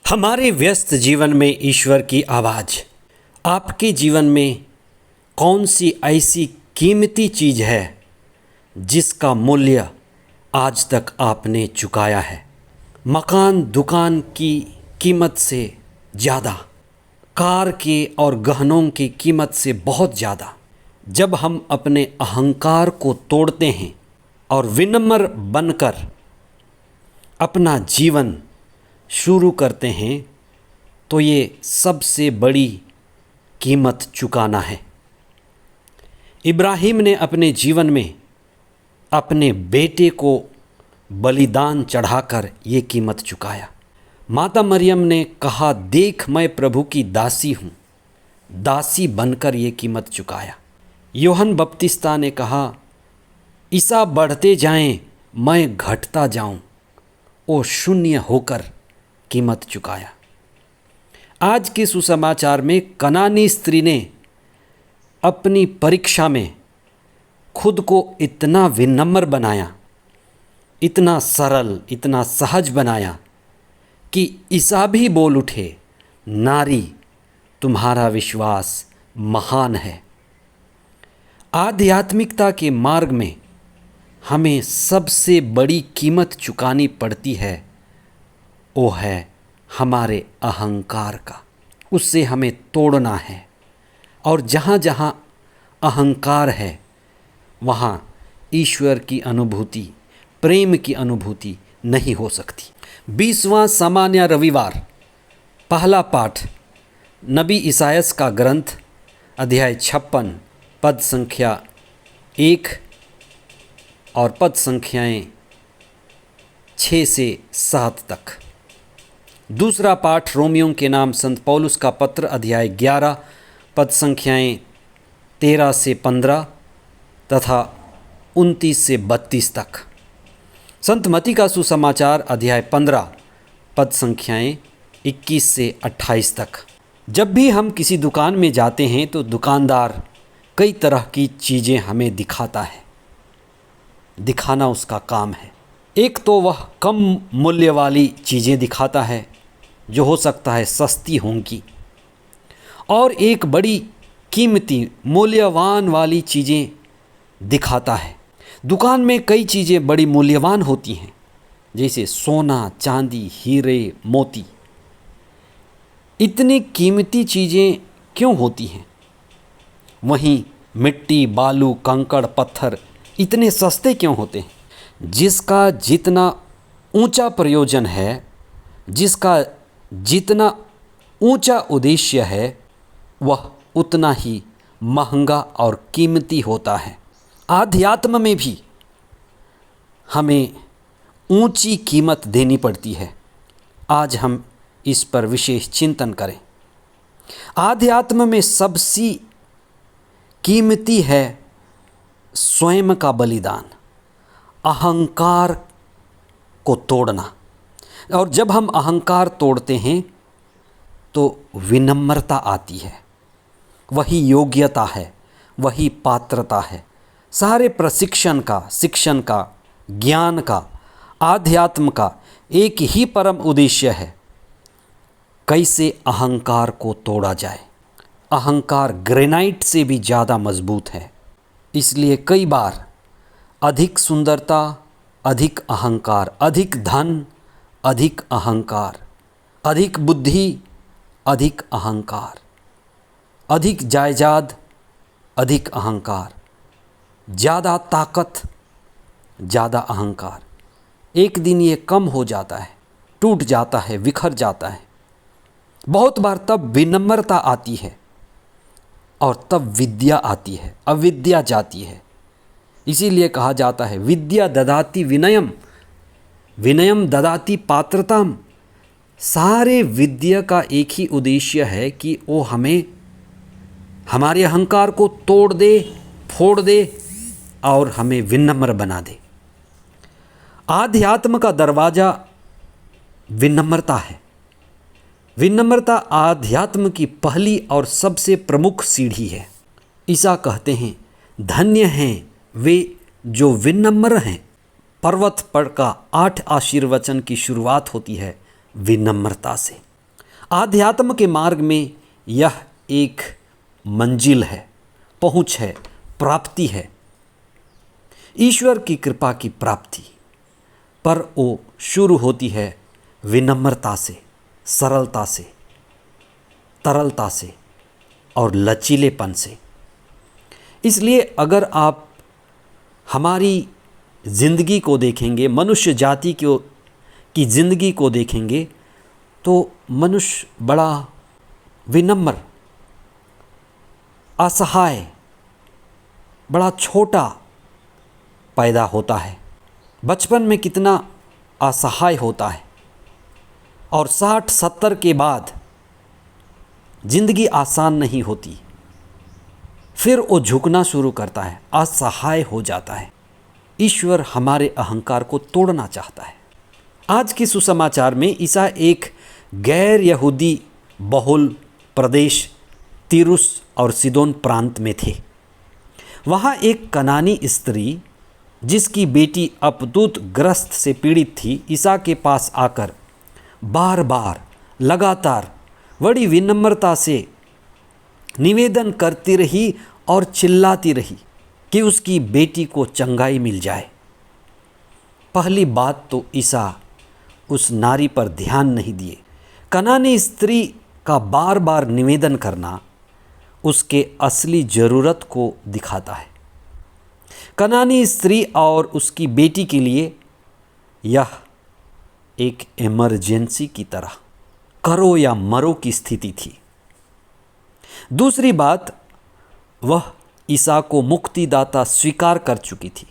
हमारे व्यस्त जीवन में ईश्वर की आवाज़। आपके जीवन में कौन सी ऐसी कीमती चीज़ है जिसका मूल्य आज तक आपने चुकाया है? मकान दुकान की कीमत से ज़्यादा, कार के और गहनों की कीमत से बहुत ज़्यादा। जब हम अपने अहंकार को तोड़ते हैं और विनम्र बनकर अपना जीवन शुरू करते हैं तो ये सबसे बड़ी कीमत चुकाना है। इब्राहिम ने अपने जीवन में अपने बेटे को बलिदान चढ़ाकर ये कीमत चुकाया। माता मरियम ने कहा, देख मैं प्रभु की दासी हूँ, दासी बनकर ये कीमत चुकाया। यूहन्ना बपतिस्ता ने कहा, ईसा बढ़ते जाएं मैं घटता जाऊं, वो शून्य होकर कीमत चुकाया। आज के सुसमाचार में कनानी स्त्री ने अपनी परीक्षा में खुद को इतना विनम्र बनाया, इतना सरल, इतना सहज बनाया कि ईसा भी बोल उठे, नारी तुम्हारा विश्वास महान है। आध्यात्मिकता के मार्ग में हमें सबसे बड़ी कीमत चुकानी पड़ती है, वो है हमारे अहंकार का। उससे हमें तोड़ना है और जहाँ जहाँ अहंकार है वहाँ ईश्वर की अनुभूति, प्रेम की अनुभूति नहीं हो सकती। 20वां सामान्य रविवार, पहला पाठ नबी इसायास का ग्रंथ, अध्याय 56, पद संख्या 1 और पद संख्याएं 6 से 7 तक। दूसरा पाठ रोमियों के नाम संत पौलुस का पत्र, अध्याय 11, पद संख्याएं 13 से 15 तथा 29 से 32 तक। संत मती का सुसमाचार, अध्याय 15, पद संख्याएं 21 से 28 तक। जब भी हम किसी दुकान में जाते हैं तो दुकानदार कई तरह की चीज़ें हमें दिखाता है, दिखाना उसका काम है। एक तो वह कम मूल्य वाली चीज़ें दिखाता है जो हो सकता है सस्ती होंगी, और एक बड़ी कीमती मूल्यवान वाली चीज़ें दिखाता है। दुकान में कई चीज़ें बड़ी मूल्यवान होती हैं, जैसे सोना, चांदी, हीरे, मोती। इतनी कीमती चीज़ें क्यों होती हैं? वहीं मिट्टी, बालू, कंकड़, पत्थर इतने सस्ते क्यों होते हैं? जिसका जितना ऊंचा प्रयोजन है, जिसका जितना ऊंचा उद्देश्य है, वह उतना ही महंगा और कीमती होता है। आध्यात्म में भी हमें ऊंची कीमत देनी पड़ती है। आज हम इस पर विशेष चिंतन करें। आध्यात्म में सबसे कीमती है स्वयं का बलिदान, अहंकार को तोड़ना। और जब हम अहंकार तोड़ते हैं तो विनम्रता आती है। वही योग्यता है, वही पात्रता है। सारे प्रशिक्षण का, शिक्षण का, ज्ञान का, आध्यात्म का एक ही परम उद्देश्य है, कैसे अहंकार को तोड़ा जाए। अहंकार ग्रेनाइट से भी ज़्यादा मजबूत है। इसलिए कई बार अधिक सुंदरता, अधिक अहंकार, अधिक धन, अधिक अहंकार, अधिक बुद्धि, अधिक अहंकार, अधिक जायदाद, अधिक अहंकार, ज़्यादा ताकत, ज़्यादा अहंकार। एक दिन ये कम हो जाता है, टूट जाता है, बिखर जाता है। बहुत बार तब विनम्रता आती है और तब विद्या आती है, अविद्या जाती है। इसीलिए कहा जाता है, विद्या ददाति विनयम, विनयम ददाति पात्रताम। सारे विद्या का एक ही उद्देश्य है कि वो हमें हमारे अहंकार को तोड़ दे, फोड़ दे और हमें विनम्र बना दे। आध्यात्म का दरवाज़ा विनम्रता है। विनम्रता आध्यात्म की पहली और सबसे प्रमुख सीढ़ी है। ईसा कहते हैं, धन्य हैं वे जो विनम्र हैं। पर्वत पर का 8 आशीर्वचन की शुरुआत होती है विनम्रता से। आध्यात्म के मार्ग में यह एक मंजिल है, पहुंच है, प्राप्ति है, ईश्वर की कृपा की प्राप्ति। पर वो शुरू होती है विनम्रता से, सरलता से, तरलता से और लचीलेपन से। इसलिए अगर आप हमारी ज़िंदगी को देखेंगे, मनुष्य जाति की ज़िंदगी को देखेंगे, तो मनुष्य बड़ा विनम्र, असहाय, बड़ा छोटा पैदा होता है। बचपन में कितना असहाय होता है और 60-70 के बाद ज़िंदगी आसान नहीं होती। फिर वो झुकना शुरू करता है, असहाय हो जाता है। ईश्वर हमारे अहंकार को तोड़ना चाहता है। आज के सुसमाचार में ईसा एक गैर यहूदी बहुल प्रदेश तीरुस और सिदोन प्रांत में थे। वहाँ एक कनानी स्त्री जिसकी बेटी अपदूत ग्रस्त से पीड़ित थी, ईसा के पास आकर बार बार लगातार बड़ी विनम्रता से निवेदन करती रही और चिल्लाती रही कि उसकी बेटी को चंगाई मिल जाए। पहली बात तो ईसा उस नारी पर ध्यान नहीं दिए। कनानी स्त्री का बार बार निवेदन करना उसके असली ज़रूरत को दिखाता है। कनानी स्त्री और उसकी बेटी के लिए यह एक इमरजेंसी की तरह करो या मरो की स्थिति थी। दूसरी बात, वह ईसा को मुक्तिदाता स्वीकार कर चुकी थी।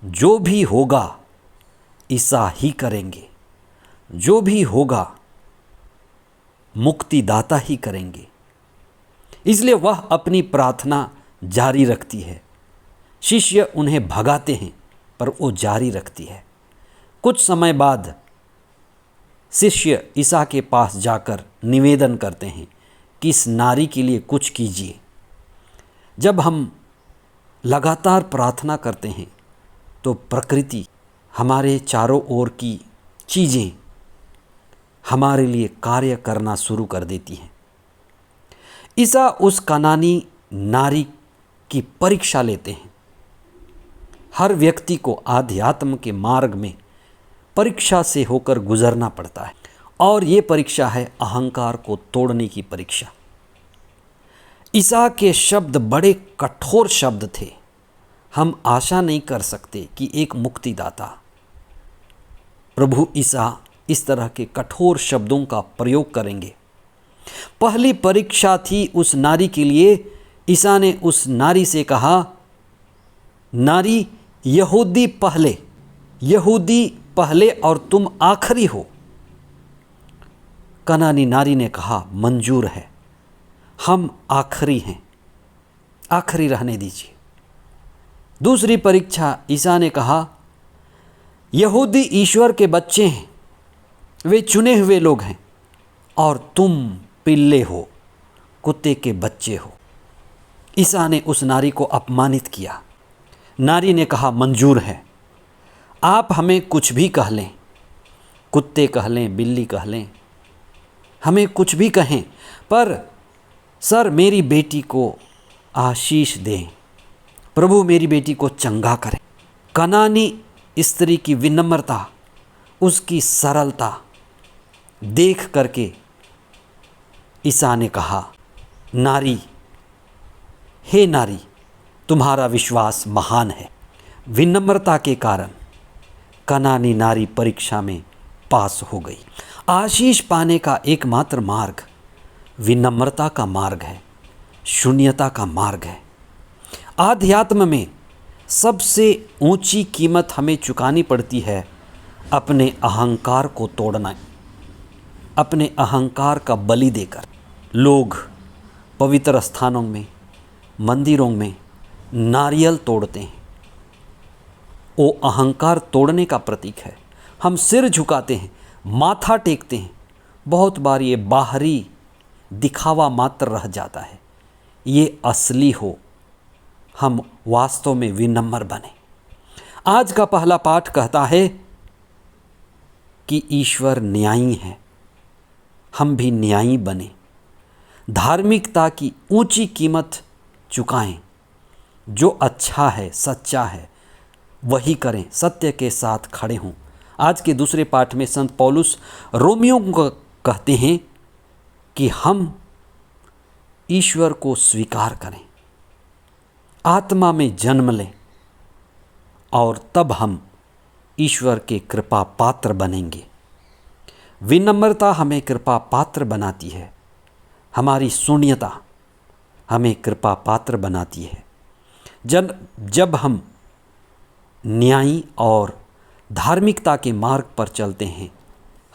जो भी होगा ईसा ही करेंगे, जो भी होगा मुक्तिदाता ही करेंगे। इसलिए वह अपनी प्रार्थना जारी रखती है। शिष्य उन्हें भगाते हैं पर वो जारी रखती है। कुछ समय बाद शिष्य ईसा के पास जाकर निवेदन करते हैं कि इस नारी के लिए कुछ कीजिए। जब हम लगातार प्रार्थना करते हैं तो प्रकृति, हमारे चारों ओर की चीज़ें हमारे लिए कार्य करना शुरू कर देती हैं। ईसा उस कनानी नारी की परीक्षा लेते हैं। हर व्यक्ति को आध्यात्म के मार्ग में परीक्षा से होकर गुजरना पड़ता है और ये परीक्षा है अहंकार को तोड़ने की परीक्षा। ईसा के शब्द बड़े कठोर शब्द थे। हम आशा नहीं कर सकते कि एक मुक्तिदाता प्रभु ईसा इस तरह के कठोर शब्दों का प्रयोग करेंगे। पहली परीक्षा थी उस नारी के लिए। ईसा ने उस नारी से कहा, नारी यहूदी पहले और तुम आखिरी हो। कनानी नारी ने कहा, मंजूर है, हम आखिरी हैं, आखिरी रहने दीजिए। दूसरी परीक्षा, ईसा ने कहा, यहूदी ईश्वर के बच्चे हैं, वे चुने हुए लोग हैं और तुम पिल्ले हो, कुत्ते के बच्चे हो। ईसा ने उस नारी को अपमानित किया। नारी ने कहा, मंजूर है, आप हमें कुछ भी कह लें, कुत्ते कह लें, बिल्ली कह लें, हमें कुछ भी कहें, पर सर मेरी बेटी को आशीष दें, प्रभु मेरी बेटी को चंगा करें। कनानी स्त्री की विनम्रता, उसकी सरलता देख करके ईसा ने कहा, नारी, हे नारी, तुम्हारा विश्वास महान है। विनम्रता के कारण कनानी नारी परीक्षा में पास हो गई। आशीष पाने का एकमात्र मार्ग विनम्रता का मार्ग है, शून्यता का मार्ग है। आध्यात्म में सबसे ऊंची कीमत हमें चुकानी पड़ती है अपने अहंकार को तोड़ना, अपने अहंकार का बलि देकर। लोग पवित्र स्थानों में, मंदिरों में नारियल तोड़ते हैं, वो अहंकार तोड़ने का प्रतीक है। हम सिर झुकाते हैं, माथा टेकते हैं, बहुत बार ये बाहरी दिखावा मात्र रह जाता है। ये असली हो, हम वास्तव में विनम्र बने। आज का पहला पाठ कहता है कि ईश्वर न्यायी है। हम भी न्यायी बने, धार्मिकता की ऊंची कीमत चुकाएं, जो अच्छा है, सच्चा है, वही करें, सत्य के साथ खड़े हों। आज के दूसरे पाठ में संत पौलुस रोमियों को कहते हैं कि हम ईश्वर को स्वीकार करें, आत्मा में जन्म लें और तब हम ईश्वर के कृपा पात्र बनेंगे। विनम्रता हमें कृपा पात्र बनाती है, हमारी शून्यता हमें कृपा पात्र बनाती है। जब हम न्यायी और धार्मिकता के मार्ग पर चलते हैं,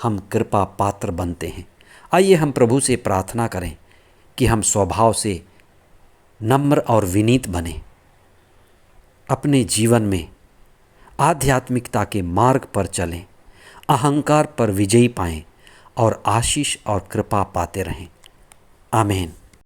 हम कृपा पात्र बनते हैं। आइए हम प्रभु से प्रार्थना करें कि हम स्वभाव से नम्र और विनीत बने, अपने जीवन में आध्यात्मिकता के मार्ग पर चलें, अहंकार पर विजयी पाएं और आशीष और कृपा पाते रहें। आमीन।